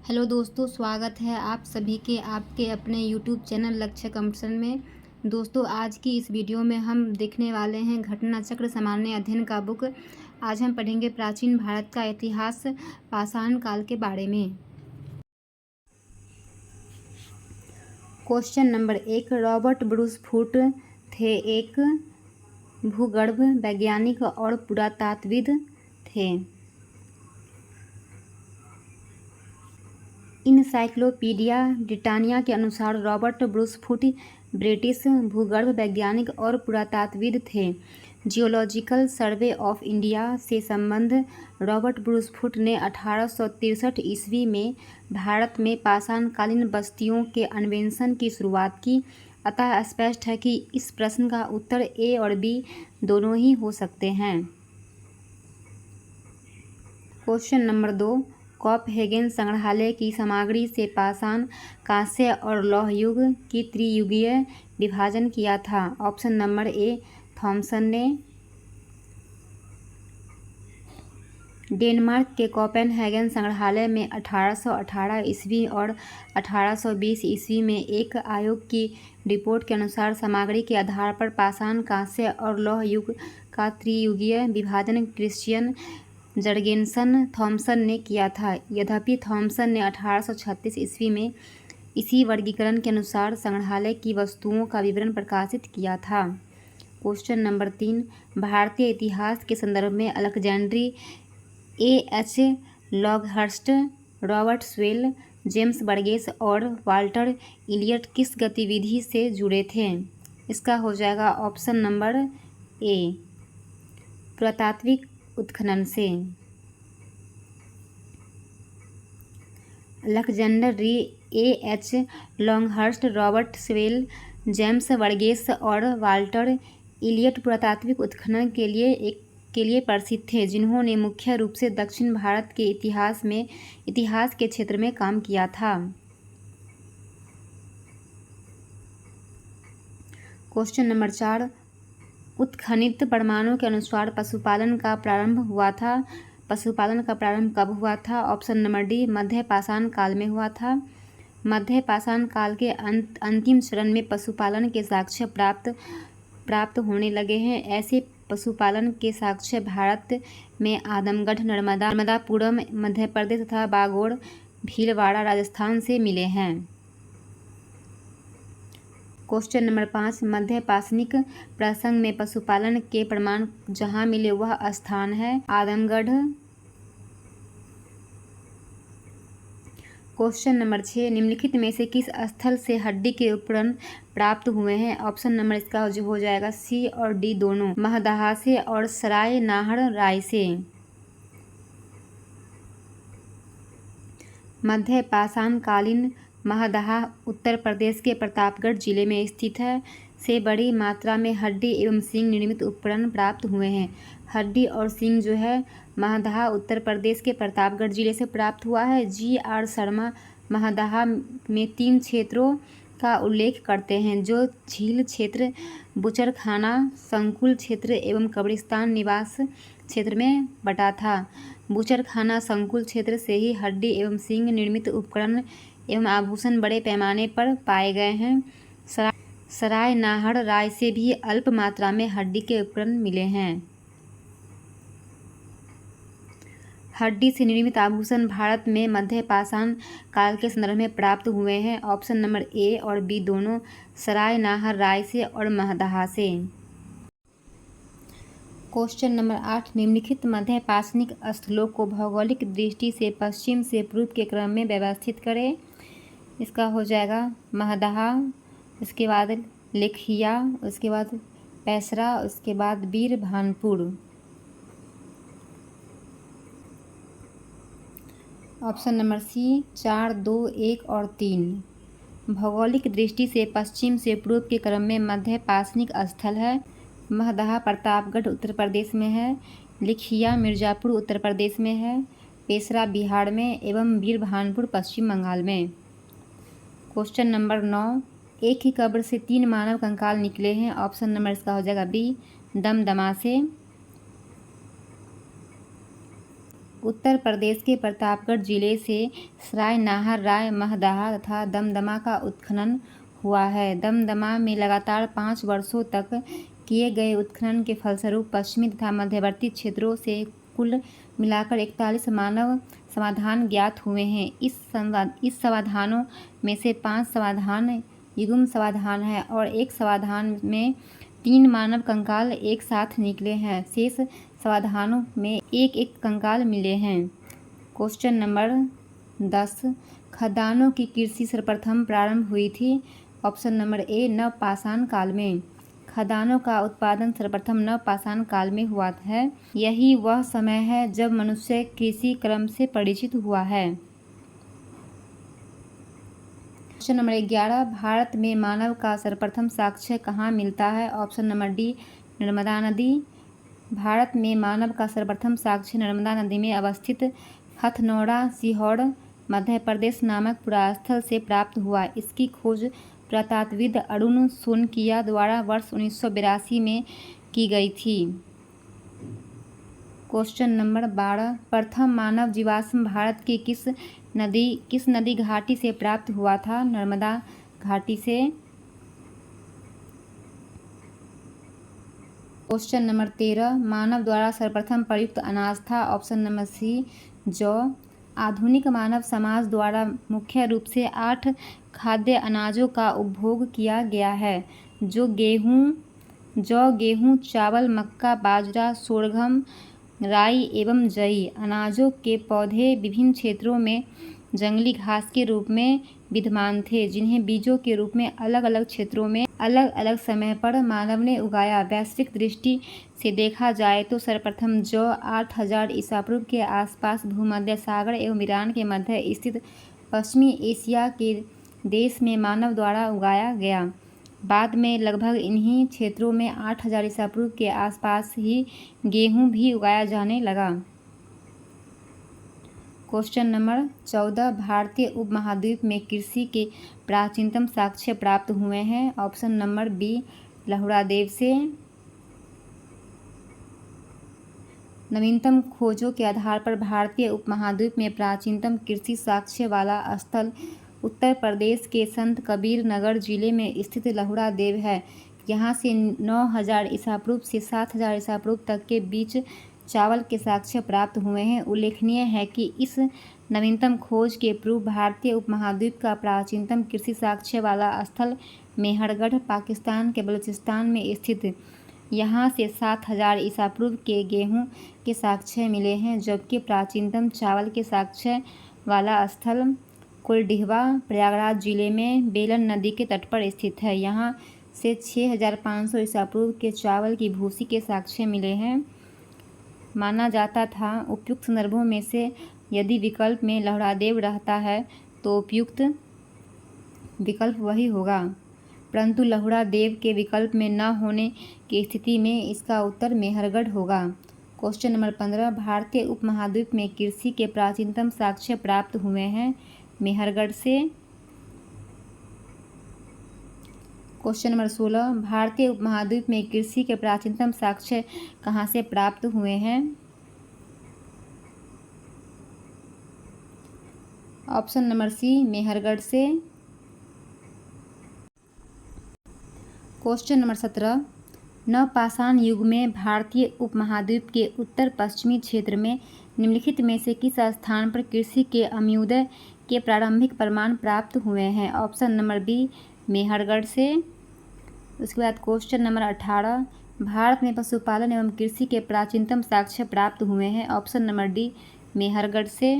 Hello दोस्तों, स्वागत है आप सभी के आपके अपने यूट्यूब चैनल लक्ष्य कंपटीशन में। दोस्तों, आज की इस वीडियो में हम देखने वाले हैं घटना चक्र सामान्य अध्ययन का बुक। आज हम पढ़ेंगे प्राचीन भारत का इतिहास पाषाण काल के बारे में। Question number 1। Robert Bruce Foote थे एक भूगर्भ वैज्ञानिक और पुरातत्वविद थे। इनसाइक्लोपीडिया ब्रिटानिया के अनुसार रॉबर्ट ब्रूस फूट ब्रिटिश भूगर्भ वैज्ञानिक और पुरातत्वविद थे। जियोलॉजिकल सर्वे ऑफ इंडिया से संबंध। रॉबर्ट ब्रूस फूट ने 1863 ईस्वी में भारत में पाषाणकालीन बस्तियों के अन्वेषण की शुरुआत की। अतः स्पष्ट है कि इस प्रश्न का उत्तर ए और बी दोनों ही हो सकते हैं। Question number 2। कोपहेगन संग्रहालय की सामग्री से पाषाण, कांस्य और लौह युग की त्रियुगीय विभाजन किया था। ऑप्शन नंबर ए थॉमसन ने। डेनमार्क के कोपेनहेगन संग्रहालय में 1818 ईस्वी और 1820 ईस्वी में एक आयोग की रिपोर्ट के अनुसार सामग्री के आधार पर पाषाण, कांस्य और लौह युग का त्रियुगीय विभाजन क्रिश्चियन जर्गेनसन थॉमसन ने किया था। यद्यपि थॉमसन ने 1836 ईस्वी में इसी वर्गीकरण के अनुसार संग्रहालय की वस्तुओं का विवरण प्रकाशित किया था। Question number 3। भारतीय इतिहास के संदर्भ में Alexander H Longhurst, Robert Sewell, James Burgess और वाल्टर इलियट किस गतिविधि से जुड़े थे? इसका हो जाएगा ऑप्शन नंबर ए पुरातात्विक उत्खनन से। Alexander H Longhurst, Robert Sewell, James Burgess और वाल्टर इलियट पुरातात्विक उत्खनन के लिए प्रसिद्ध थे, जिन्होंने मुख्य रूप से दक्षिण भारत के इतिहास के क्षेत्र में काम किया था। Question number 4। उत्खनित प्रमाणों के अनुसार पशुपालन का प्रारंभ कब हुआ था? ऑप्शन नंबर डी मध्य पाषाण काल में हुआ था। मध्य पाषाण काल के अंतिम चरण में पशुपालन के साक्ष्य प्राप्त होने लगे हैं। ऐसे पशुपालन के साक्ष्य भारत में आदमगढ़, नर्मदापुरम मध्य प्रदेश तथा बागोड़, भीलवाड़ा राजस्थान से मिले हैं। Question number 5। मध्य पाषाणिक प्रसंग में पशुपालन के प्रमाण जहाँ मिले वह स्थान है आदमगढ़। Question number 6। निम्नलिखित में से किस स्थल से हड्डी के उपकरण प्राप्त हुए हैं? ऑप्शन नंबर इसका जो हो जाएगा सी और डी दोनों। महदहा से और सराय नाहर राय से। मध्य पाषाणकालीन महदहा उत्तर प्रदेश के प्रतापगढ़ जिले में स्थित है। से बड़ी मात्रा में हड्डी एवं सींग निर्मित उपकरण प्राप्त हुए हैं। हड्डी और सींग जो है महदहा उत्तर प्रदेश के प्रतापगढ़ जिले से प्राप्त हुआ है। जी.आर. शर्मा महदहा में 3 क्षेत्रों का उल्लेख करते हैं, जो झील क्षेत्र, बुचरखाना संकुल क्षेत्र एवं कब्रिस्तान निवास क्षेत्र में बटा था। बुचरखाना संकुल क्षेत्र से ही हड्डी एवं सींग निर्मित उपकरण एवं आभूषण बड़े पैमाने पर पाए गए हैं। सराय नाहर राय से भी अल्प मात्रा में हड्डी के उपकरण मिले हैं। हड्डी से निर्मित आभूषण भारत में मध्य पाषाण काल के संदर्भ में प्राप्त हुए हैं। ऑप्शन नंबर ए और बी दोनों, सराय नाहर राय से और महदहा से। Question number 8। निम्नलिखित मध्य पाषाणिक स्थलों को भौगोलिक दृष्टि से पश्चिम से पूर्व के क्रम में व्यवस्थित करें। इसका हो जाएगा महदहा, उसके बाद लेखिया, उसके बाद पैसरा, उसके बाद बीरभानपुर। ऑप्शन नंबर सी 4, 2, 1 और 3। भौगोलिक दृष्टि से पश्चिम से पूर्व के क्रम में मध्य पाषाणिक स्थल है। महदहा प्रतापगढ़ उत्तर प्रदेश में है, लिखिया मिर्ज़ापुर उत्तर प्रदेश में है, पेसरा बिहार में एवं बीरभानपुर पश्चिम बंगाल में। Question number 9। एक ही कब्र से 3 मानव कंकाल निकले हैं। ऑप्शन नंबर इसका हो जाएगा बी दमदमा से। उत्तर प्रदेश के प्रतापगढ़ जिले से सराय नाहर, राय, महदाहा तथा दमदमा का उत्खनन हुआ है। दमदमा में लगातार 5 वर्षों तक किए गए उत्खनन के फलस्वरूप पश्चिमी तथा मध्यवर्ती क्षेत्रों से कुल मिलाकर 41 मानव समाधान ज्ञात हुए हैं। इस समाधानों में से 5 समाधान युग्म समाधान है और एक समाधान में 3 मानव कंकाल एक साथ निकले हैं। शेष समाधानों में एक एक कंकाल मिले हैं। क्वेश्चन नंबर 10, खदानों की कृषि सर्वप्रथम प्रारंभ हुई थी। ऑप्शन नंबर ए, नवपाषाण काल में। खदानों का उत्पादन सर्वप्रथम नवपाषाण काल में हुआ है। यही वह समय है जब मनुष्य कृषि क्रम से परिचित हुआ है। क्वेश्चन नंबर 11, भारत में मानव का सर्वप्रथम साक्ष्य कहाँ मिलता है। ऑप्शन नंबर डी, नर्मदा नदी। भारत में मानव का सर्वप्रथम साक्ष्य नर्मदा नदी में अवस्थित हथनौरा, सीहोर, मध्य प्रदेश नामक पुरास्थल से प्राप्त हुआ। इसकी खोज पुरातत्वविद अरुण सोनकिया द्वारा वर्ष 1982 में की गई थी। क्वेश्चन नंबर 12, प्रथम मानव जीवाश्म भारत के किस नदी घाटी से प्राप्त हुआ था। नर्मदा घाटी से। क्वेश्चन नंबर 13, मानव द्वारा सर्वप्रथम प्रयुक्त अनाज था। ऑप्शन नंबर सी, जौ। आधुनिक मानव समाज द्वारा मुख्य रूप से 8 खाद्य अनाजों का उपभोग किया गया है, जो जौ, गेहूँ, चावल, मक्का, बाजरा, सोरगम, राई एवं जई। अनाजों के पौधे विभिन्न क्षेत्रों में जंगली घास के रूप में विद्यमान थे, जिन्हें बीजों के रूप में अलग अलग क्षेत्रों में अलग अलग समय पर मानव ने उगाया। वैश्विक दृष्टि से देखा जाए तो सर्वप्रथम जौ 8000 ईसा पूर्व के आसपास भूमध्य सागर एवं ईरान के मध्य स्थित पश्चिमी एशिया के देश में मानव द्वारा उगाया गया। बाद में लगभग इन्हीं क्षेत्रों में 8000 ईसा पूर्व के आसपास ही गेहूँ भी उगाया जाने लगा। क्वेश्चन नंबर 14, भारतीय उपमहाद्वीप में कृषि के प्राचीनतम साक्ष्य प्राप्त हुए हैं। ऑप्शन नंबर बी, लहुड़ादेव से। नवीनतम खोजों के आधार पर भारतीय उपमहाद्वीप में प्राचीनतम कृषि साक्ष्य वाला स्थल उत्तर प्रदेश के संत कबीर नगर जिले में स्थित लहुड़ादेव है। यहाँ से 9000 ईसा पूर्व से 7000 ईसा पूर्व तक के बीच चावल के साक्ष्य प्राप्त हुए हैं। उल्लेखनीय है कि इस नवीनतम खोज के पूर्व भारतीय उपमहाद्वीप का प्राचीनतम कृषि साक्ष्य वाला स्थल मेहरगढ़, पाकिस्तान के बलूचिस्तान में स्थित। यहाँ से 7000 ईसा पूर्व के गेहूँ के साक्ष्य मिले हैं, जबकि प्राचीनतम चावल के साक्ष्य वाला स्थल कुलडीहवा, प्रयागराज जिले में बेलन नदी के तट पर स्थित है। यहाँ से 6500 ईसा पूर्व के चावल की भूसी के साक्ष्य मिले हैं। माना जाता था उपयुक्त संदर्भों में से यदि विकल्प में लहुड़ादेव रहता है तो उपयुक्त विकल्प वही होगा, परंतु लहुड़ादेव के विकल्प में न होने की स्थिति में इसका उत्तर मेहरगढ़ होगा। क्वेश्चन नंबर 15, भारतीय उपमहाद्वीप में कृषि के प्राचीनतम साक्ष्य प्राप्त हुए हैं। मेहरगढ़ से। क्वेश्चन नंबर 16, भारतीय उपमहाद्वीप में कृषि के प्राचीनतम साक्ष्य कहाँ से प्राप्त हुए हैं। ऑप्शन नंबर सी, मेहरगढ़ से। क्वेश्चन नंबर 17, नवपाषाण युग में भारतीय उपमहाद्वीप के उत्तर पश्चिमी क्षेत्र में निम्नलिखित में से किस स्थान पर कृषि के अभ्युदय के प्रारंभिक प्रमाण प्राप्त हुए हैं। ऑप्शन नंबर बी, मेहरगढ़ से। उसके बाद क्वेश्चन नंबर 18, भारत में पशुपालन एवं कृषि के प्राचीनतम साक्ष्य प्राप्त हुए हैं। ऑप्शन नंबर डी, मेहरगढ़ से।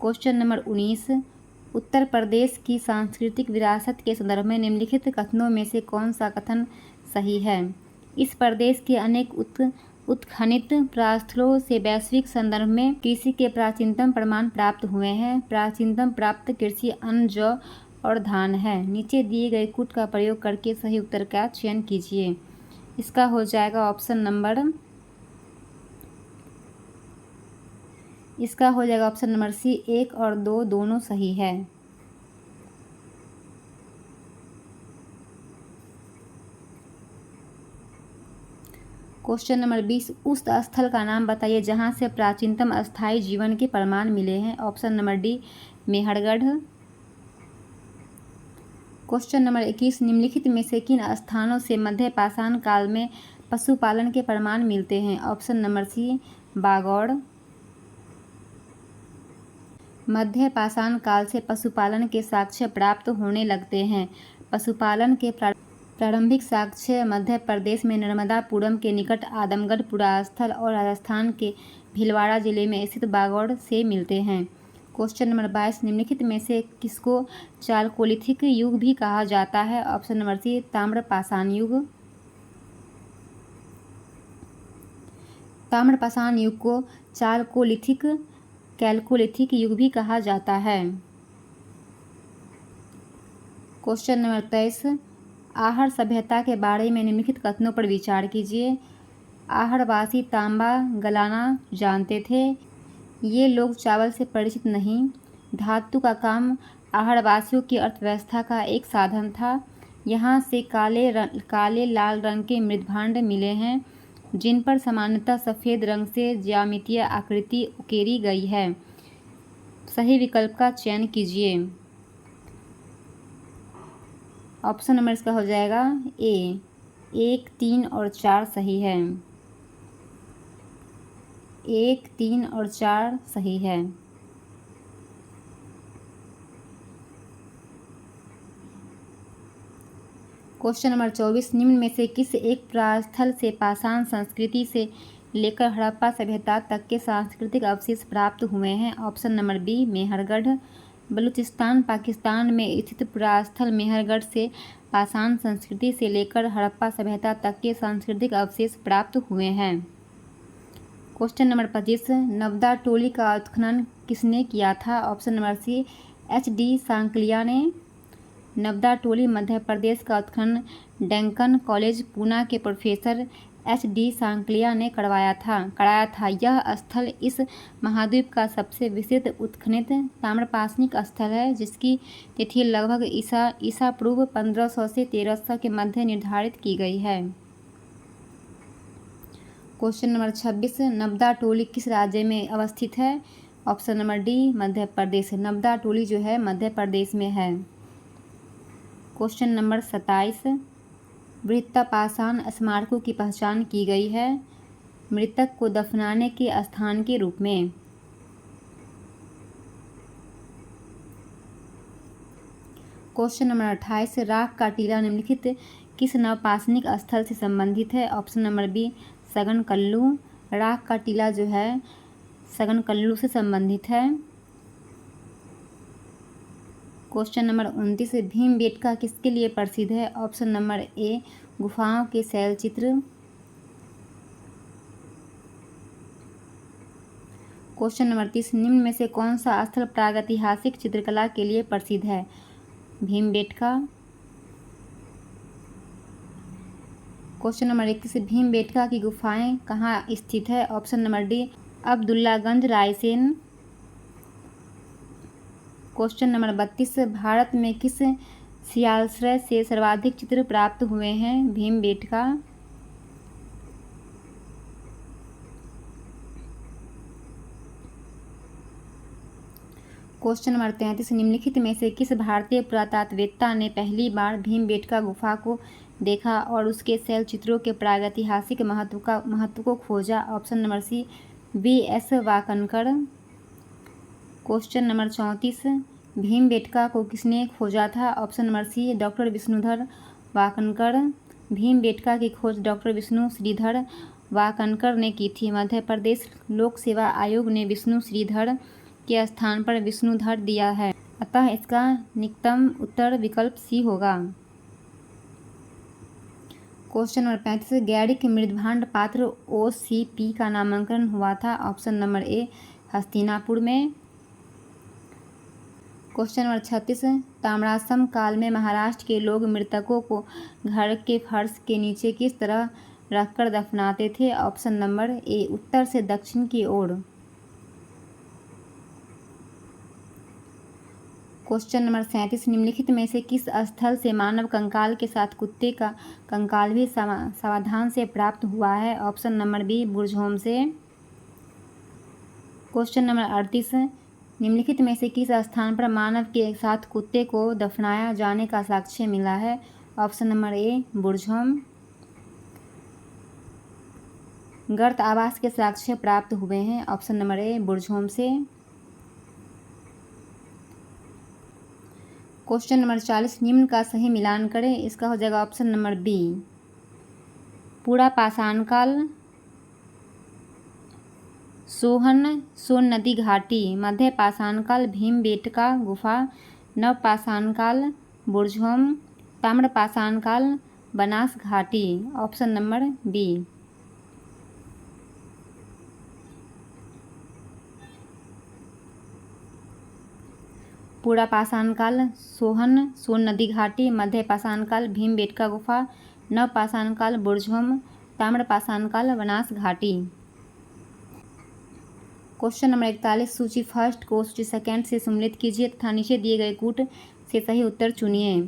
क्वेश्चन नंबर 19, उत्तर प्रदेश की सांस्कृतिक विरासत के संदर्भ में निम्नलिखित कथनों में से कौन सा कथन सही है। इस प्रदेश के अनेक उत्खनित प्रस्थलों से वैश्विक संदर्भ में कृषि के प्राचीनतम प्रमाण प्राप्त हुए हैं। प्राचीनतम प्राप्त कृषि अन्न, जौ और धान है। नीचे दिए गए कूट का प्रयोग करके सही उत्तर का चयन कीजिए। इसका हो जाएगा ऑप्शन नंबर सी, 1 और 2 दोनों सही है। क्वेश्चन नंबर 20, उस स्थल का नाम बताइए जहां से प्राचीनतम अस्थायी जीवन के प्रमाण मिले हैं। Option number D, Mehrgarh. Question number 21, निम्नलिखित में से किन स्थानों से मध्य पाषाण काल में पशुपालन के प्रमाण मिलते हैं। ऑप्शन नंबर सी, बागौड़। मध्य पाषाण काल से पशुपालन के साक्ष्य प्राप्त होने लगते हैं। पशुपालन के प्रारंभिक साक्ष्य मध्य प्रदेश में नर्मदापुरम के निकट आदमगढ़ पुरास्थल और राजस्थान के भीलवाड़ा जिले में स्थित बागौड़ से मिलते हैं। क्वेश्चन नंबर 22, निम्नलिखित में से किसको चालकोलिथिक युग भी कहा जाता है। ऑप्शन नंबर सी, ताम्रपाषाण युग। ताम्रपाषाण युग को चालकोलिथिक, कैल्कोलिथिक युग भी कहा जाता है। क्वेश्चन नंबर 23, आहड़ सभ्यता के बारे में निम्नलिखित कथनों पर विचार कीजिए। आहड़वासी तांबा गलाना जानते थे। ये लोग चावल से परिचित नहीं। धातु का काम आहड़वासियों की अर्थव्यवस्था का एक साधन था। यहाँ से काले लाल रंग के मृदभांड मिले हैं जिन पर सामान्यतः सफ़ेद रंग से ज्यामितीय आकृति उकेरी गई है। सही विकल्प का चयन कीजिए। ऑप्शन नंबर इसका हो जाएगा ए, 1, 3 और 4 सही है। 1, 3 और 4 सही है। क्वेश्चन नंबर 24, निम्न में से किस एक प्रस्थल से पाषाण संस्कृति से लेकर हड़प्पा सभ्यता तक के सांस्कृतिक अवशेष प्राप्त हुए हैं। Option number B, Mehrgarh. Balochistan Pakistan में स्थित पुरास्थल मेहरगढ़ से पाषाण संस्कृति से लेकर हड़प्पा सभ्यता तक के सांस्कृतिक अवशेष प्राप्त हुए हैं। क्वेश्चन नंबर 25, नवदा टोली का उत्खनन किसने किया था। Option number C, H D. Sankalia ने। नवदा टोली मध्य प्रदेश का उत्खनन डेक्कन कॉलेज पूना के प्रोफेसर एच.डी. सांकलिया ने कराया था। यह स्थल इस महाद्वीप का सबसे विस्तृत उत्खनित ताम्रपाषाणिक स्थल है जिसकी तिथि लगभग ईसा पूर्व 1500 से 1300 के मध्य निर्धारित की गई है। क्वेश्चन नंबर 26, नवदा टोली किस राज्य में अवस्थित है। Option number D, Madhya Pradesh. नवदा टोली जो है मध्य प्रदेश में है। क्वेश्चन नंबर 27, वृत्तापाषाण स्मारकों की पहचान की गई है मृतक को दफनाने के स्थान के रूप में। क्वेश्चन नंबर 28, राख का टीला निम्नलिखित किस नवपाषाणिक स्थल से संबंधित है। Option number B, Sanganakallu. राख का टीला जो है सगनकल्लू से संबंधित है। क्वेश्चन नंबर 29, भीमबेटका किसके लिए प्रसिद्ध है। ऑप्शन नंबर ए, गुफाओं के शैलचित्र। क्वेश्चन नंबर 30, निम्न में से कौन सा स्थल प्रागैतिहासिक चित्रकला के लिए प्रसिद्ध है। भीमबेटका। क्वेश्चन नंबर 21, भीमबेटका की गुफाएं कहाँ स्थित है। Option number D, Abdullaganj, Raisen. Question number 32, Bharat में किस शिलाश्रय से सर्वाधिक चित्र प्राप्त हुए हैं। भीमबेटका। क्वेश्चन नंबर 33, निम्नलिखित में से किस भारतीय पुरातत्ववेत्ता ने पहली बार भीमबेटका गुफा को देखा और उसके शैल चित्रों के प्रागैतिहासिक महत्व को खोजा। Option number C, V.S. Wakankar. Question number 34, Bhimbetka को किसने खोजा था। Option number C, doctor Vishnudhar Wakankar. Bhimbetka की खोज डॉक्टर विष्णु श्रीधर वाकनकर ने की थी। मध्य प्रदेश लोक सेवा आयोग ने विष्णु श्रीधर के स्थान पर विष्णुधर दिया है, अतः इसका निकटतम उत्तर विकल्प सी होगा। क्वेश्चन नंबर 35, गैड़िक मृदभांड पात्र OCP का नामांकन हुआ था। ऑप्शन नंबर ए, हस्तिनापुर में। क्वेश्चन नंबर 36, ताम्रासम काल में महाराष्ट्र के लोग मृतकों को घर के फर्श के नीचे किस तरह रखकर दफनाते थे। ऑप्शन नंबर ए, उत्तर से दक्षिण की ओर। क्वेश्चन नंबर 37, निम्नलिखित में से किस स्थल से मानव कंकाल के साथ कुत्ते का कंकाल भी सावधान से प्राप्त हुआ है? ऑप्शन नंबर बी, बुर्जहोम से। क्वेश्चन नंबर 38, निम्नलिखित में से किस स्थान पर मानव के साथ कुत्ते को दफनाया जाने का साक्ष्य मिला है? ऑप्शन नंबर ए, बुर्जहोम। गर्त आवास के साक्ष्य प्राप्त हुए हैं। ऑप्शन नंबर ए, बुर्जहोम से। क्वेश्चन नंबर 40, निम्न का सही मिलान करें। इसका हो जाएगा ऑप्शन नंबर बी, पूरा पाषाण काल सोन नदी घाटी, मध्य पाषाण काल भीमबेटका गुफा, नव पाषाण काल बुर्जहोम, ताम्र पाषाण काल बनास घाटी। Option number B. पूरा पाषाण काल सोन नदी घाटी, मध्य पाषाण काल भीमबेटका गुफा, नव पाषाण काल बुर्जहोम, ताम्र पाषाण काल बनास घाटी। क्वेश्चन नंबर 41, सूची फर्स्ट को सूची सेकंड से सम्मिलित कीजिए तथा नीचे दिए गए कूट से सही उत्तर चुनिए।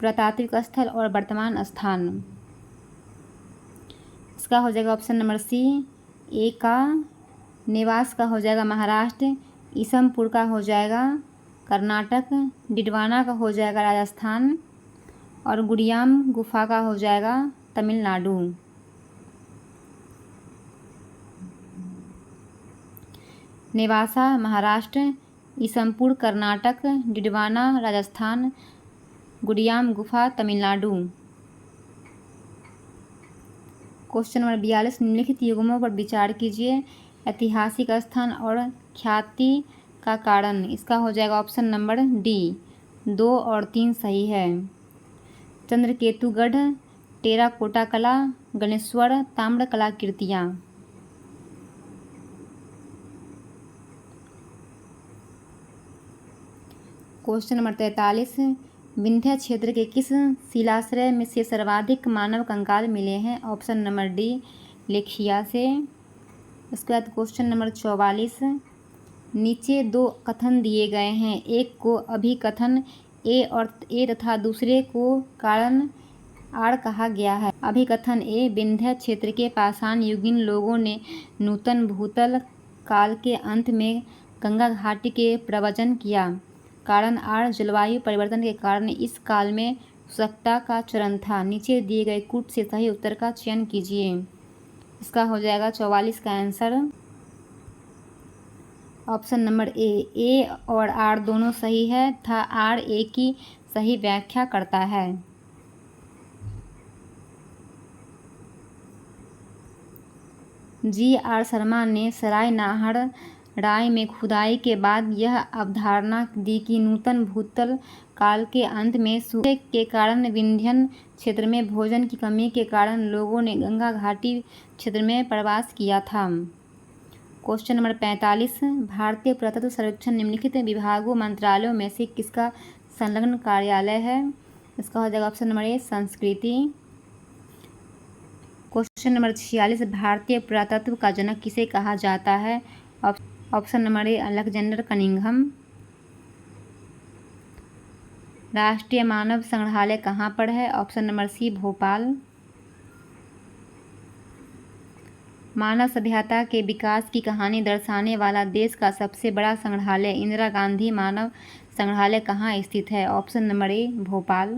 पुरातात्विक स्थल और वर्तमान स्थान। इसका हो जाएगा ऑप्शन नंबर सी, ए का नेवास का हो जाएगा महाराष्ट्र, ईसमपुर का हो जाएगा कर्नाटक, डिडवाना का हो जाएगा राजस्थान और गुड़ियाम गुफा का हो जाएगा तमिलनाडु। नेवासा महाराष्ट्र, ईसमपुर कर्नाटक, डिडवाना राजस्थान, गुड़ियाम गुफा तमिलनाडु। क्वेश्चन नंबर 42, निम्नलिखित युग्मों पर विचार कीजिए। ऐतिहासिक स्थान और ख्याति का कारण। इसका हो जाएगा ऑप्शन नंबर डी, 2 और 3 सही है। चंद्रकेतुगढ़, टेराकोटा कला, गणेश्वर, ताम्र कलाकृतियाँ। क्वेश्चन नंबर 43, विंध्य क्षेत्र के किस शिलाश्रय में से सर्वाधिक मानव कंकाल मिले हैं? ऑप्शन नंबर डी, लेखिया से। उसके बाद क्वेश्चन नंबर 44, नीचे 2 कथन दिए गए हैं, एक को अभिकथन ए तथा दूसरे को कारण आर कहा गया है। अभिकथन ए, विंध्य क्षेत्र के पाषाण युगीन लोगों ने नूतन भूतल काल के अंत में गंगा घाटी के प्रवचन किया। कारण आर, जलवायु परिवर्तन के कारण इस काल में शुष्कता का चरण था। नीचे दिए गए कूट से सही उत्तर का चयन कीजिए। इसका हो जाएगा 44 का आंसर ऑप्शन नंबर ए और आर दोनों सही है तथा आर ए की सही व्याख्या करता है। जी.आर. शर्मा ने सराय नाहर राय में खुदाई के बाद यह अवधारणा दी कि नूतन भूतल काल के अंत में सूखे के कारण विंध्यन क्षेत्र में भोजन की कमी के कारण लोगों ने गंगा घाटी क्षेत्र में प्रवास किया था। क्वेश्चन नंबर 45, भारतीय पुरातत्व सर्वेक्षण निम्नलिखित विभागों मंत्रालयों में से किसका संलग्न कार्यालय है? इसका हो जाएगा ऑप्शन नंबर ए, संस्कृति। क्वेश्चन नंबर 46, भारतीय पुरातत्व का जनक किसे कहा जाता है? Option number A, Alexander Cunningham. राष्ट्रीय मानव संग्रहालय कहाँ पर है? Option number C, Bhopal. मानव सभ्यता के विकास की कहानी दर्शाने वाला देश का सबसे बड़ा संग्रहालय इंदिरा गांधी मानव संग्रहालय कहाँ स्थित है? ऑप्शन नंबर ए, भोपाल।